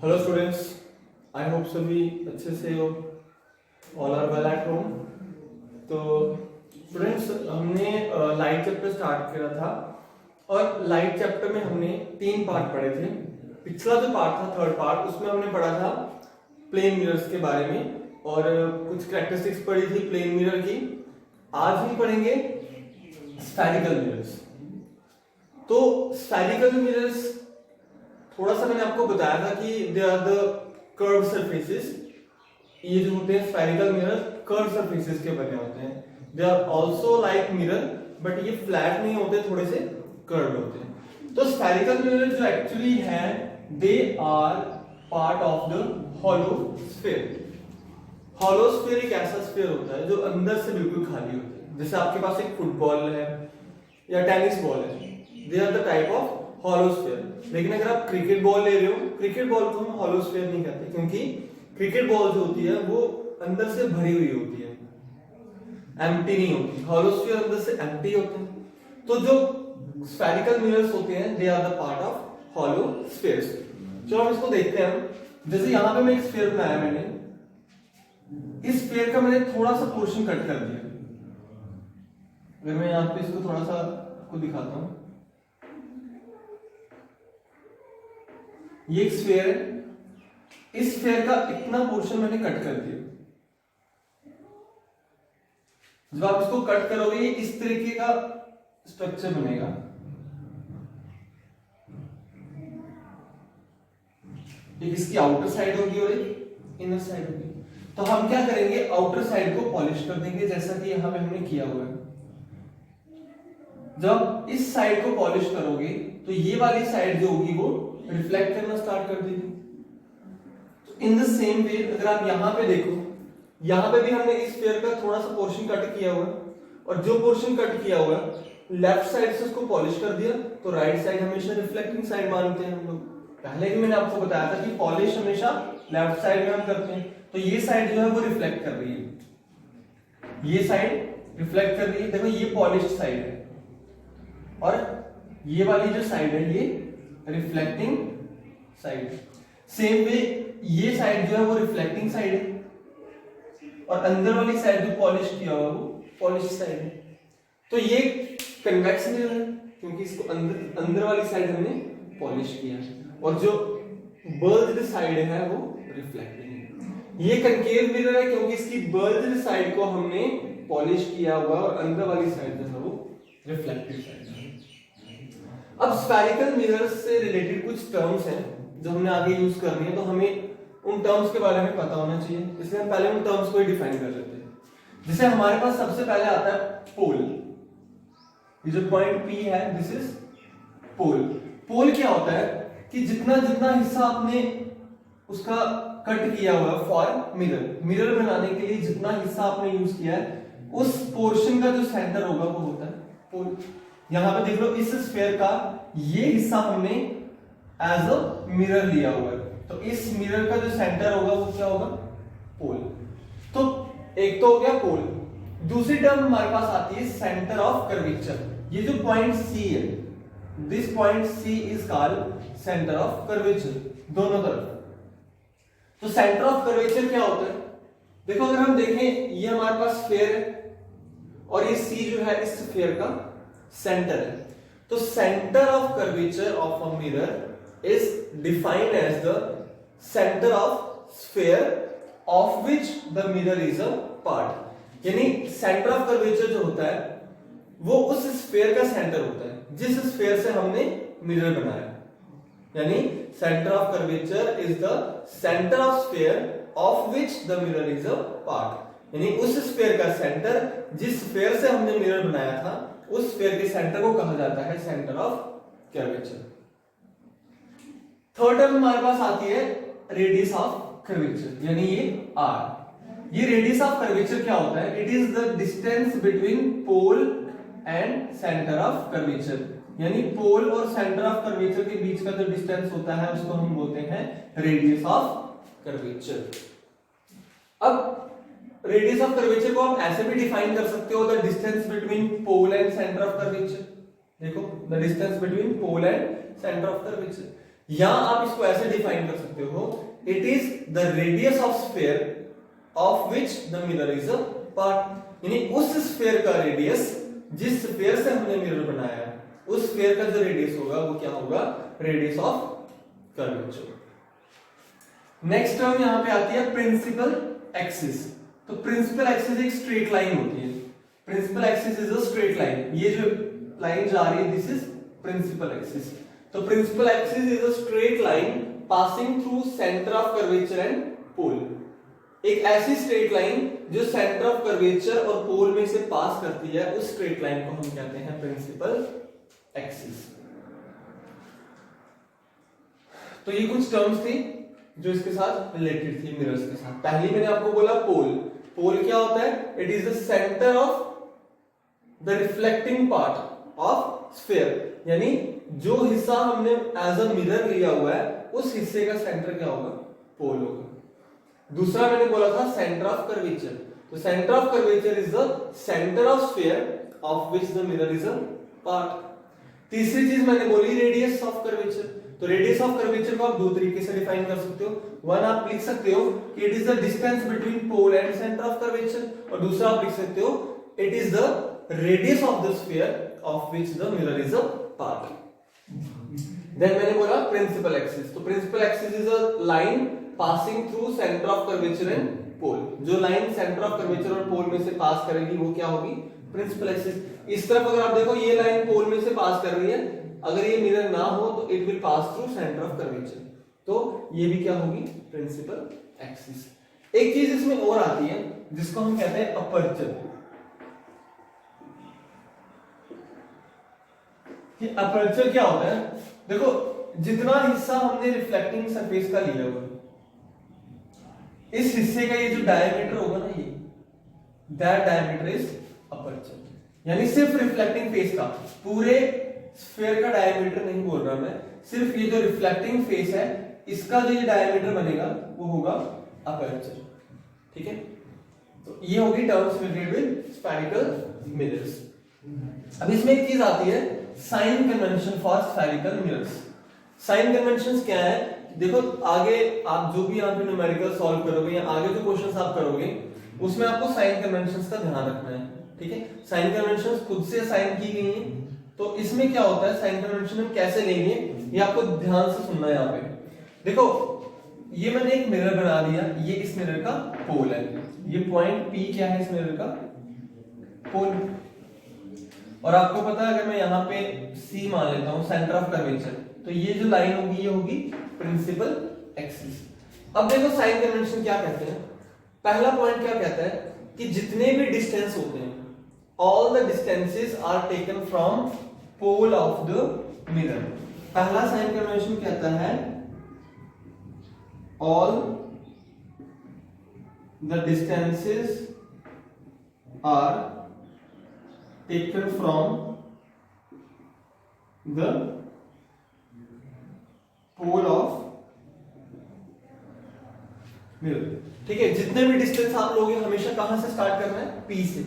Hello students, I hope सभी अच्छे से हो, all are well at home. तो स्टूडेंट्स, हमने लाइट चैप्टर स्टार्ट किया था और लाइट चैप्टर में हमने 3 पार्ट पढ़े थे। पिछला जो पार्ट था, थर्ड पार्ट, उसमें हमने पढ़ा था प्लेन मिरर्स के बारे में और कुछ कैरेक्टरिस्टिक्स पढ़ी थी प्लेन मिरर की। आज हम पढ़ेंगे स्फेरिकल मिरर्स। तो स्फेरिकल मिरर्स थोड़ा सा मैंने आपको बताया था कि they are the curve surfaces. ये जो होते हैं स्फेरिकल मिरर कर्व सरफेसेस के बने होते हैं। They are also like mirror, but ये फ्लैट नहीं होते, थोड़े से कर्व होते हैं। तो स्फेरिकल मिरर जो एक्चुअली है, they are part of the hollow sphere. Hollow sphere एक ऐसा स्फीयर होता है जो अंदर से बिल्कुल खाली होता है। जैसे आपके पास एक फुटबॉल है या टेनिस बॉल है, they are the type of hollow sphere. लेकिन अगर आप क्रिकेट बॉल ले रहे हो, क्रिकेट बॉल को हम हॉलो स्फीयर नहीं कहते, क्योंकि क्रिकेट बॉल जो होती है वो अंदर से भरी हुई होती है, एम्प्टी नहीं होती। हॉलो स्फीयर अंदर से एम्प्टी होते हैं। तो जो स्फेरिकल मिरर्स होते हैं, they are the part of hollow spheres. चलो हम इसको देखते हैं। जैसे यहां पे मैं एक स्फीयर बनाया, मैंने इस स्फीयर का मैंने थोड़ा सा पोर्शन कट कर दिया। अगर मैं यहां पे इसको थोड़ा सा आपको दिखाता हूं, ये एक स्फीयर है, इस स्फीयर का इतना पोर्शन मैंने कट कर दिया। जब आप इसको कट करोगे, ये इस तरीके का स्ट्रक्चर बनेगा। एक इसकी आउटर साइड होगी और एक इनर साइड होगी। तो हम क्या करेंगे, आउटर साइड को पॉलिश कर देंगे, जैसा कि यहां पे हमने किया हुआ है। जब इस साइड को पॉलिश करोगे तो ये वाली साइड जो होगी वो रिफ्लेक्ट करना स्टार्ट कर देगी। इन द सेम वे, अगर आप यहां पे देखो, यहां पे भी हमने इस स्फीयर का थोड़ा सा पोर्शन कट किया हुआ है, और जो पोर्शन कट किया हुआ है लेफ्ट साइड से उसको पॉलिश कर दिया, तो राइट साइड हमेशा रिफ्लेक्टिंग साइड मानते हैं हम लोग। पहले भी मैंने आपको बताया था कि पॉलिश हमेशा लेफ्ट साइड में हम करते हैं। तो ये साइड जो है वो रिफ्लेक्ट कर रही है, ये साइड रिफ्लेक्ट कर रही है। देखो ये पॉलिश्ड साइड है और ये वाली जो साइड है ये रिफ्लेक्टिंग साइड। सेम वे ये साइड जो है वो रिफ्लेक्टिंग साइड है और अंदर वाली साइड जो पॉलिश किया हुआ वो पॉलिश साइड है। तो ये कन्वेक्स मिरर है, क्योंकि इसको अंदर वाली साइड हमने पॉलिश किया है, और जो बल्ज्ड साइड है वो रिफ्लेक्टिंग है। ये कनकेव मिरर है, क्योंकि इसकी बल्ज्ड साइड को हमने पॉलिश किया हुआ और अंदर वाली साइड जो है वो रिफ्लेक्टिव साइड है। अब स्फेरिकल मिरर्स से रिलेटेड कुछ टर्म्स हैं जो हमने आगे यूज करनी है, तो हमें उन टर्म्स के बारे में पता होना चाहिए। इसलिए हम पहले उन टर्म्स को ही डिफाइन कर लेते हैं। जैसे हमारे पास सबसे पहले आता है पोल। ये जो पॉइंट P है, दिस इज पोल। पोल क्या होता है कि जितना जितना हिस्सा आपने उसका कट किया हुआ है फॉर मिरर बनाने के लिए, जितना हिस्सा आपने यूज किया है, उस पोर्शन का जो सेंटर होगा वो होता है पोल। यहां पे देख लो, इस स्फीयर का ये हिस्सा हमने एज अ मिरर लिया हुआ है, तो इस मिरर का जो सेंटर होगा वो क्या होगा, पोल। तो एक तो हो गया पोल। दूसरी टर्म हमारे पास आती है सेंटर ऑफ कर्वेचर। ये जो पॉइंट C है, this point C is called centre of curvature, दोनों तरफ। तो सेंटर ऑफ कर्वेचर क्या होता है, देखो अगर हम देखें, ये हमारे पास स्फीयर है और ये C जो है इस स्फीयर का सेंटर है। तो centre of curvature of a mirror is defined as the centre of sphere of which the mirror is a part. यानी सेंटर ऑफ कर्वेचर जो होता है वो उस स्फीयर का सेंटर होता है जिस स्फीयर से हमने मिरर बनाया। यानी centre of curvature is the centre of sphere of which the mirror is a part. यानी उस स्फीयर का सेंटर जिस स्फीयर से हमने मिरर बनाया था, उस स्फीयर के सेंटर को कहा जाता है centre of curvature. Third term हमारे पास आती है रेडियस ऑफ कर्वेचर, यानी ये R। ये रेडियस ऑफ कर्वेचर क्या होता है, it is the distance between pole and centre of curvature. यानी पोल और सेंटर ऑफ कर्वेचर के बीच का जो डिस्टेंस होता है उसको हम बोलते हैं रेडियस ऑफ कर्वेचर। अब रेडियस ऑफ कर्वेचर को आप ऐसे भी डिफाइन कर सकते हो, the distance between pole and centre of curvature. देखो, the distance between pole and centre of curvature. या आप इसको ऐसे डिफाइन कर सकते हो, it is the radius of sphere of which the mirror is a part. यानी उस स्फीयर का रेडियस, जिस स्फीयर से हमने मिरर बनाया है, उस स्फीयर का जो रेडियस होगा वो क्या होगा, radius of curvature. Next term यहां पे आती है प्रिंसिपल एक्सिस। तो प्रिंसिपल एक्सिस एक स्ट्रेट लाइन होती है। Principal axis is a straight line. ये जो लाइन जा रही है दिस इज प्रिंसिपल एक्सिस। तो principal axis is a straight line passing through centre of curvature and pole. एक ऐसी स्ट्रेट लाइन जो सेंटर ऑफ कर्वेचर और पोल में से पास करती है, उस स्ट्रेट लाइन को हम कहते हैं प्रिंसिपल एक्सिस। तो ये कुछ टर्म्स थी जो इसके साथ रिलेटेड थी मिरर्स के साथ। पहली मैंने आपको बोला पोल। पोल क्या होता है, it is the centre of the reflecting part of sphere. यानी जो हिस्सा हमने एज अ मिरर लिया हुआ है, उस हिस्से का सेंटर क्या होगा, पोल होगा। दूसरा मैंने बोला था सेंटर ऑफ कर्वेचर। तो centre of curvature is the centre of sphere of which the mirror is a part. तीसरी चीज मैंने बोली रेडियस ऑफ कर्वेचर। तो रेडियस ऑफ कर्वेचर को आप दो तरीके से डिफाइन कर सकते हो। वन आप लिख सकते हो कि it is the distance between pole and centre of curvature, और दूसरा आप लिख सकते हो it is the radius of the sphere of which the mirror is a part. Then मैंने बोला प्रिंसिपल एक्सिस। तो principal axis is a line passing through centre of curvature and pole. जो लाइन सेंटर ऑफ कर्वेचर और pole में से पास करेगी वो क्या होगी, प्रिंसिपल एक्सिस। इस तरफ अगर आप देखो ये लाइन पोल में से पास कर रही है, अगर ये मिरर ना हो तो it will pass through centre of curvature, तो ये भी क्या होगी, प्रिंसिपल एक्सिस। एक चीज इसमें और आती है जिसको हम कहते हैं अपर्चर। कि अपर्चर क्या होता है, देखो जितना हिस्सा हमने रिफ्लेक्टिंग सरफेस का लिया हुआ, इस हिस्से का ये जो डायमीटर होगा ना, ये दैट डायमीटर इज अपर्चर। यानी सिर्फ रिफ्लेक्टिंग फेस का, पूरे स्फीयर का डायमीटर नहीं बोल रहा मैं, सिर्फ ये जो रिफ्लेक्टिंग फेस है इसका जो ये डायमीटर बनेगा वो होगा अपर्चर। ठीक है, तो ये होगी terms related with spherical mirrors. अब इसमें एक चीज आती है sign convention for spherical mirrors. Sign conventions क्या है, देखो आगे आप जो भी यहाँ पे न्यूमेरिकल सॉल्व करोगे या आगे जो क्वेश्चंस आप करोगे उसमें आपको साइन कन्वेंशंस का ध्यान रखना है। ठीक है, साइन कन्वेंशंस खुद से साइन की गई हैं, तो इसमें क्या होता है साइन कन्वेंशन हम कैसे लेंगे ये आपको ध्यान से सुनना है। यहाँ पे देखो ये मैंने एक मिरर बना दिया, ये इस मिरर का पोल है, ये पॉइंट P क्या है इस मिरर का, पोल। और आपको पता है अगर मैं यहाँ पे C मान लेता हूँ सेंटर ऑफ कर्वेचर, तो ये जो लाइन होगी ये होगी प्रिंसिपल एक्सिस। अब देखो साइन कन्वेंशन क्या कहते हैं, पहला पॉइंट क्या कहता है कि जितने भी डिस्टेंस होते हैं, all the distances are taken from pole of the mirror. पहला साइन कन्वेंशन कहता है all the distances are taken from the pole of mirror. ठीक है, जितने भी डिस्टेंस आप लोगे हमेशा कहां से स्टार्ट करना है, P से।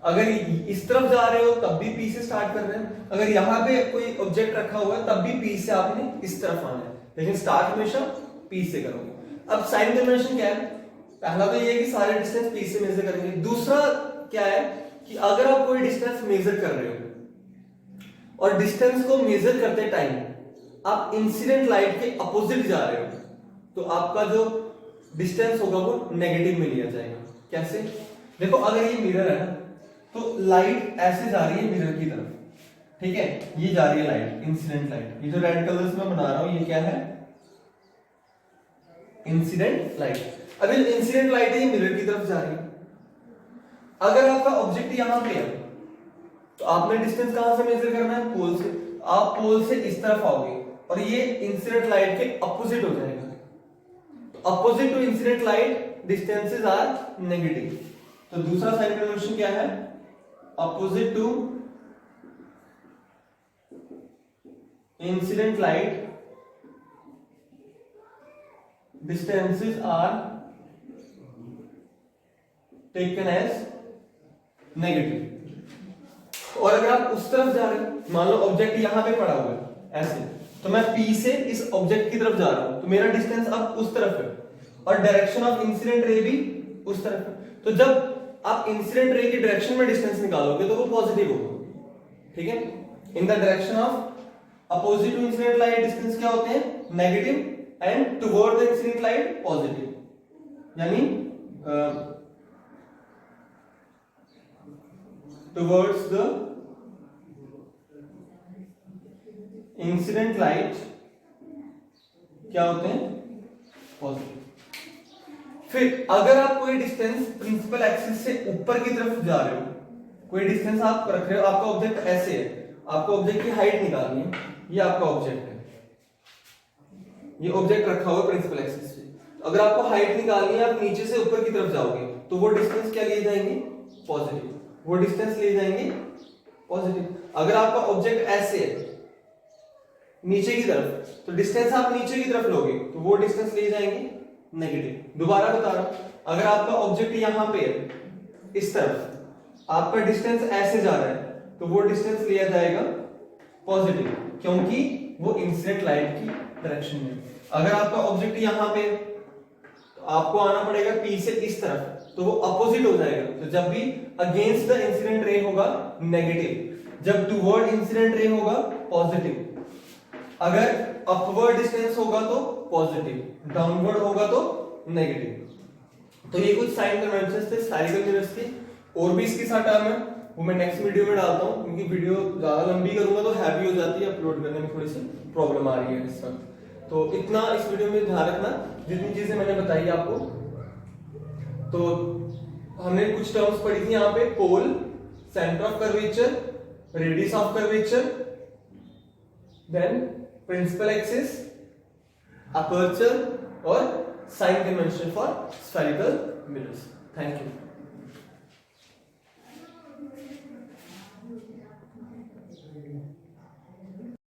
अगर इस तरफ जा रहे हो तब भी P से स्टार्ट कर रहे हैं, अगर यहाँ पे कोई ऑब्जेक्ट रखा हुआ है तब भी P से आपने इस तरफ आना है, लेकिन स्टार्ट हमेशा P से करोगे। अब साइन कन्वेंशन क्या है, पहला तो ये है कि सारे डिस्टेंस P से मेजर करेंगे। दूसरा क्या है कि अगर आप कोई डिस्टेंस मेजर कर रहे हो और डिस्टेंस को मेजर करते टाइम आप इंसिडेंट लाइट के अपोजिट जा रहे हो, तो आपका जो डिस्टेंस होगा वो नेगेटिव में लिया जाएगा। कैसे, देखो अगर ये मिरर है तो लाइट ऐसे जा रही है मिरर की तरफ, ठीक है, ये जा रही है लाइट, इंसिडेंट लाइट। ये जो रेड कलर्स में बना रहा हूं ये क्या है, इंसिडेंट लाइट। अब ये इंसिडेंट लाइट है, ये मिरर की तरफ जा रही है। अगर आपका ऑब्जेक्ट यहां पे है तो आपने डिस्टेंस कहां से मेजर करना है, पोल से। आप पोल से इस तरफ आओगे और ये इंसिडेंट लाइट के अपोजिट हो जाएगा, तो opposite to incident light distances are negative. तो दूसरा साइन कन्वेंशन क्या है, opposite to incident light distances are taken as negative. और अगर आप उस तरफ जा रहे हो, मान लो ऑब्जेक्ट यहां पे पड़ा हुआ है ऐसे, तो मैं P से इस ऑब्जेक्ट की तरफ जा रहा हूं, तो मेरा डिस्टेंस अब उस तरफ है और डायरेक्शन ऑफ इंसिडेंट रे भी उस तरफ है। तो जब आप इंसिडेंट रे की डायरेक्शन में डिस्टेंस निकालोगे तो वो पॉजिटिव होगा, ठीक है। In the direction of opposite to incident light distance क्या होते हैं, negative, and toward the incident light positive, यानी टुवर्ड्स द इंसिडेंट लाइट क्या होते हैं, पॉजिटिव। फिर अगर आप कोई डिस्टेंस प्रिंसिपल एक्सिस से ऊपर की तरफ जा रहे हो, कोई डिस्टेंस आप रख रहे हो, आपका ऑब्जेक्ट ऐसे है, आपको ऑब्जेक्ट की हाइट निकालनी है, ये आपका ऑब्जेक्ट है, ये ऑब्जेक्ट रखा हुआ प्रिंसिपल एक्सिस से। तो अगर आपको हाइट निकालनी है, आप नीचे से ऊपर की तरफ जाओगे तो वो डिस्टेंस क्या लिए जाएंगे, पॉजिटिव, वो डिस्टेंस लिए जाएंगे पॉजिटिव। अगर आपका ऑब्जेक्ट ऐसे है नीचे की तरफ, तो डिस्टेंस आप नीचे की तरफ लोगे तो वो डिस्टेंस लिए जाएंगे नेगेटिव। दोबारा बता रहा हूं, अगर आपका ऑब्जेक्ट यहां पे है इस तरफ, आपका डिस्टेंस ऐसे जा रहा है तो वो डिस्टेंस लिया जाएगा पॉजिटिव, क्योंकि वो इंसिडेंट लाइट की डायरेक्शन में। अगर आपका ऑब्जेक्ट यहां पे तो आपको आना पड़ेगा P से इस तरफ, तो वो अपोजिट हो जाएगा। तो जब भी अगेंस्ट द इंसिडेंट रे होगा नेगेटिव, जब टुवर्ड इंसिडेंट रे होगा पॉजिटिव, अगर अपवर्ड डिस्टेंस होगा तो पॉजिटिव, डाउनवर्ड होगा तो नेगेटिव। तो ये कुछ साइन कन्वेंशंस थे स्फेरिकल मिरर्स के, और भी इसके साथ टर्म है, वो मैं नेक्स्ट वीडियो में डालता हूं, क्योंकि वीडियो ज्यादा लंबी करूंगा तो हैवी हो जाती है, अपलोड करने में थोड़ी सी प्रॉब्लम आ रही है इस वक्त। तो इतना इस वीडियो में ध्यान रखना, जितनी चीजें मैंने बताई आपको। तो हमने कुछ टर्म्स पढ़ी थी यहाँ पे, pole, centre of curvature, radius of curvature, then principal axis, aperture और sign convention for spherical mirrors. Thank you.